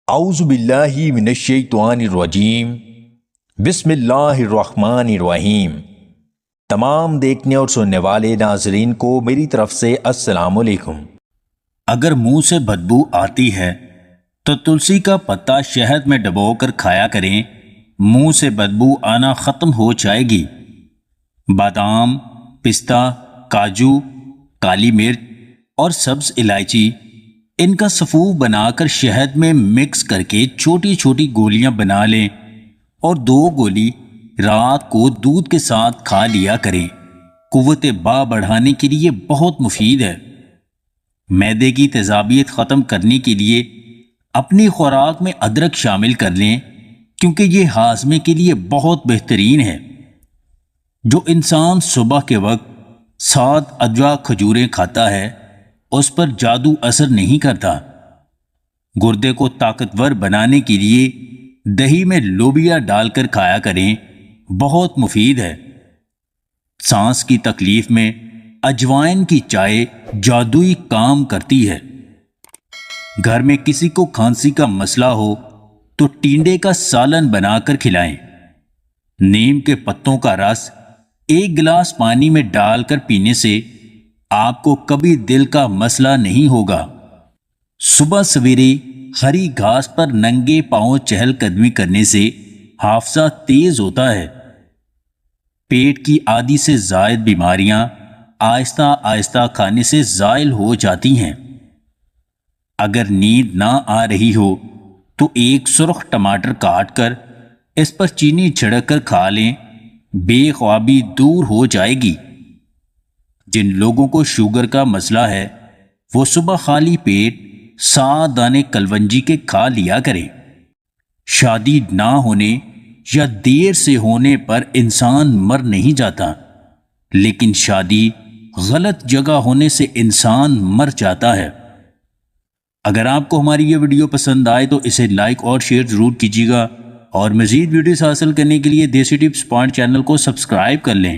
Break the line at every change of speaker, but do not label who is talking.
اعوذ باللہ من الشیطان الرجیم بسم اللہ الرحمن الرحیم۔ تمام دیکھنے اور سننے والے ناظرین کو میری طرف سے السلام علیکم۔
اگر منہ سے بدبو آتی ہے تو تلسی کا پتا شہد میں ڈبو کر کھایا کریں، منہ سے بدبو آنا ختم ہو جائے گی۔ بادام، پستہ، کاجو، کالی مرچ اور سبز الائچی، ان کا صفوف بنا کر شہد میں مکس کر کے چھوٹی چھوٹی گولیاں بنا لیں اور 2 گولی رات کو دودھ کے ساتھ کھا لیا کریں۔ قوت با بڑھانے کے لیے بہت مفید ہے۔ معدے کی تیزابیت ختم کرنے کے لیے اپنی خوراک میں ادرک شامل کر لیں، کیونکہ یہ ہاضمے کے لیے بہت بہترین ہے۔ جو انسان صبح کے وقت 7 اجوا کھجوریں کھاتا ہے اس پر جادو اثر نہیں کرتا۔ گردے کو طاقتور بنانے کے لیے دہی میں لوبیا ڈال کر کھایا کریں، بہت مفید ہے۔ سانس کی تکلیف میں اجوائن کی چائے جادوئی کام کرتی ہے۔ گھر میں کسی کو کھانسی کا مسئلہ ہو تو ٹینڈے کا سالن بنا کر کھلائیں۔ نیم کے پتوں کا رس 1 گلاس پانی میں ڈال کر پینے سے آپ کو کبھی دل کا مسئلہ نہیں ہوگا۔ صبح سویرے ہری گھاس پر ننگے پاؤں چہل قدمی کرنے سے حافظہ تیز ہوتا ہے۔ پیٹ کی آدھی سے زائد بیماریاں آہستہ آہستہ کھانے سے زائل ہو جاتی ہیں۔ اگر نیند نہ آ رہی ہو تو 1 سرخ ٹماٹر کاٹ کر اس پر چینی چھڑک کر کھا لیں، بے خوابی دور ہو جائے گی۔ جن لوگوں کو شوگر کا مسئلہ ہے وہ صبح خالی پیٹ 7 دانے کلونجی کے کھا لیا کریں۔ شادی نہ ہونے یا دیر سے ہونے پر انسان مر نہیں جاتا، لیکن شادی غلط جگہ ہونے سے انسان مر جاتا ہے۔ اگر آپ کو ہماری یہ ویڈیو پسند آئے تو اسے لائک اور شیئر ضرور کیجیے گا، اور مزید ویڈیوز حاصل کرنے کے لیے دیسی ٹپس پوائنٹ چینل کو سبسکرائب کر لیں۔